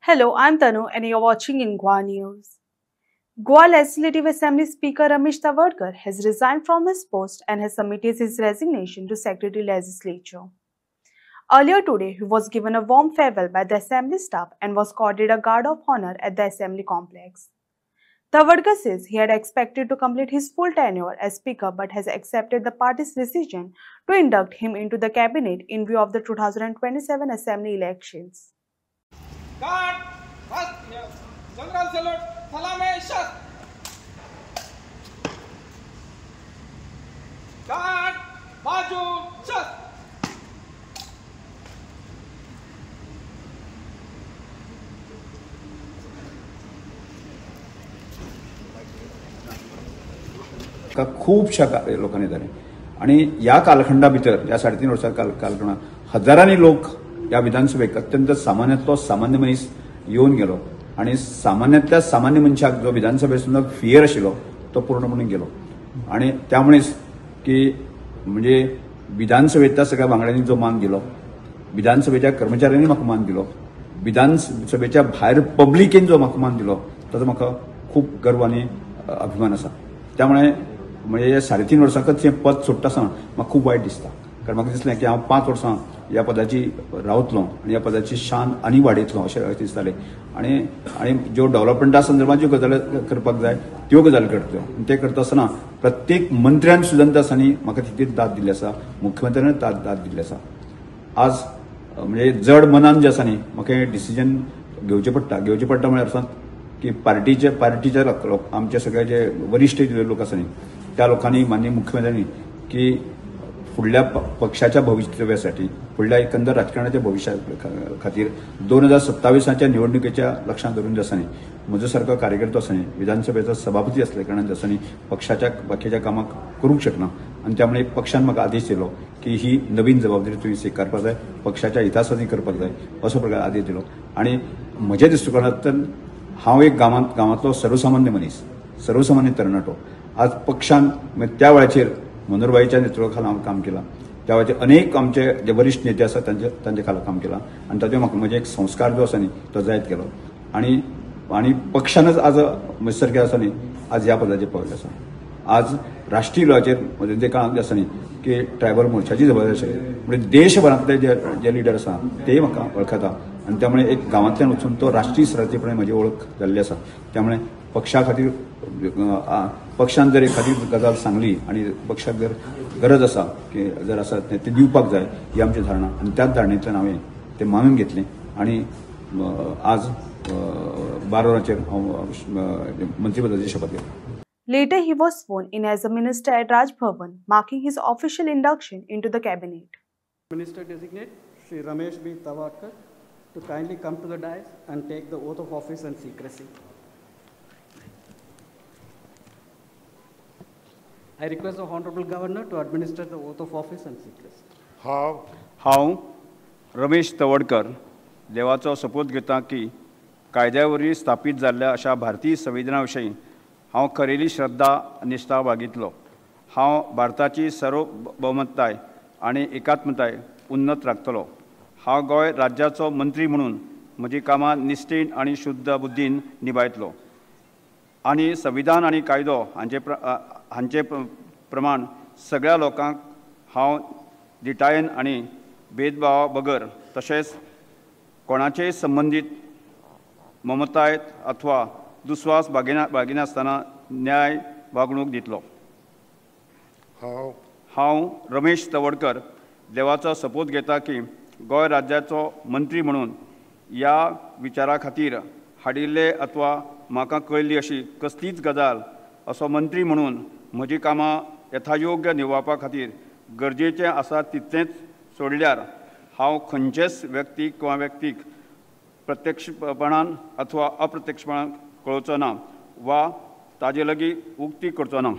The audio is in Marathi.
Hello, I'm Tanu and you're watching in Goa News. Goa Legislative Assembly Speaker Ramesh Tawardkar has resigned from his post and has submitted his resignation to Secretary Legislature. Earlier today, he was given a warm farewell by the Assembly staff and was accorded a guard of honor at the Assembly complex. Tawardkar says he had expected to complete his full tenure as Speaker but has accepted the party's decision to induct him into the cabinet in view of the 2027 Assembly elections. Guard, general salute, salame shot. Guard, baju shot. खूपशा लोकांनी झाले आणि या कालखंडा भितर या 3.5 वर्षां कालखंडात हजारांनी लोक या विधानसभेक अत्यंत सामान्यातलो सामान्य मनीस येऊन गेलो आणि सामान्यातल्या सामान्य मनशाक जो विधानसभेसून फियर आशिल्लो तो पूर्णपणे गेलो आणि त्यामुळेच की म्हणजे विधानसभेच्या सगळ्या वांगड्यांनी जो मान दिलो, विधानसभेच्या कर्मचाऱ्यांनी म्हाका मान दिलो, विधानसभेच्या भायर पब्लिकेन जो म्हाका मान दिलो ताचो म्हाका खूप गर्व आणि अभिमान आसा. त्यामुळे म्हणजे 3.5 वर्सांकच हे पद सोडटा आसतना म्हाका खूप वायट दिसता, कारण म्हाका दिसलें की हांव 5 वर्सां ह्या पदाची रावतलो आणि ह्या पदाची शान आनी वाडयतलो अशें दिसतालें आणि ज्यो डेव्हलपमेंटा संदर्भात ज्यो गजाली करपाक जाय त्यो गजाली करतल्यो. ते करता आसतना प्रत्येक मंत्र्यान सुद्दां त्या दिसांनी म्हाका तितलीच दाद दिल्ली आसा, मुख्यमंत्र्यान दाद दिल्ली आसा. आज म्हणजे जड मनान जे आसा न्ही म्हाका हे डिसिजन घेवचें पडटा म्हळ्यार अर्थात की पार्टीचे लोक आमचे सगळे जे वरिष्ठ लोक आसा न्ही त्या लोकांनी माननीय मुख्यमंत्र्यांनी की फुडल्या पक्षाच्या भवितव्यासाठी, फुडल्या एकंदर राजकारणाच्या भविष्या खातीर 2027च्या निवडणुकीच्या लक्षात धरून जे आसा न्ही म्हजो सारको कार्यकर्तो आसा न्ही विधानसभेचो सभापती असल्या कारणान जे आसा न्ही पक्षाच्या बाकीच्या कामाक करूंक शकना आणि त्यामुळे पक्षान म्हाका आदेश दिलो की ही नवीन जबाबदारी तुवें स्वीकारपाक जाय, पक्षाच्या हितासाठी करपाक जाय असो प्रकार आदेश दिलो. आणि म्हज्या दृश्टिकोनांतल्यान हांव एक गांवांतलो सर्वसामान्य मनीस, सर्वसामान्य तरणाटो. आज पक्षान त्या वेळाचेर मनोहरभाईच्या नेतृत्वाखाला हांव काम केलां, त्या वेळाचेर अनेक आमचे जे वरिष्ठ नेते आसात तांचे खाला काम केलां आणि ताचो म्हाका म्हजे एक संस्कार जो आसा न्ही तो जायत गेलो आणि पक्षानच आज म्हजे सारके आसा न्ही आज ह्या पदाचेर पावले आसा. आज राष्ट्रीय लेवलाचेर जे काळांत जे आसा न्ही की ट्रायबल मोर्चाची जबाबदारी आशिल्ली म्हणजे देशभरांतले जे लिडर आसा ते म्हाका वळखता आणि त्यामुळे एक गांवांतल्यान वचून तो राष्ट्रीय स्तराचेर म्हजी वळख जाल्ली आसा. त्यामुळे पक्षा खातीर पक्षान जर एखादी गजाल सांगली आणि पक्षाक जर गरज आसा की जर आसा ते दिवपाक जाय ही आमची धारणा आणि त्याच धारणेंतल्यान हांवें ते मानून घेतलें आणि आज 12 वरांचेर मंत्रिपदाची शपथ घेतली. Later, he was sworn in as a minister at Raj Bhavan, marking his official induction into the cabinet. Minister designate Shri Ramesh B. Tawardkar to kindly come to the dais and take the oath of office and secrecy. I request the Honorable Governor to administer the oath of office and secrecy. हांव रमेश तवडकर देवाचो शपथ घेता की कायद्या वरवीं स्थापीत जाल्ल्या अशा भारतीय संविधाना विशीं हांव खरेली श्रद्धा निश्ठा बाळगितलो. हांव भारताची सार्वभौमताय आनी एकात्मताय उन्नत राखतलो. हांव गोंय राज्याचो मंत्री म्हणून म्हजी कामां निश्ठेन आनी शुद्ध बुद्दीन निभायतलो आनी संविधान आनी कायदो हांचे प्रमाण सगळ्या लोकांक हांव दिटायेन आनी भेदभावा बगर तशेंच कोणाचेय संबंदीत ममतायत अथवा दुस्वास बाळगिनासतना न्याय वागणूक दितलो. हांव रमेश तवडकर देवाचो शपथ घेता की गोंय राज्याचो मंत्री म्हणून ह्या विचारा खातीर हाडिल्ले अथवा म्हाका कळिल्ली अशी कसलीच गजाल असो मंत्री म्हणून म्हजी कामां यथायोग्य निवडपा खातीर गरजेचें आसा तितलेंच सोडल्यार हांव खंयचेच व्यक्तीक किंवा व्यक्तीक प्रत्यक्षपणान अथवा अप्रत्यक्षपणान कळोवचो ना वा ताजे लागीं उक्ती करचो ना.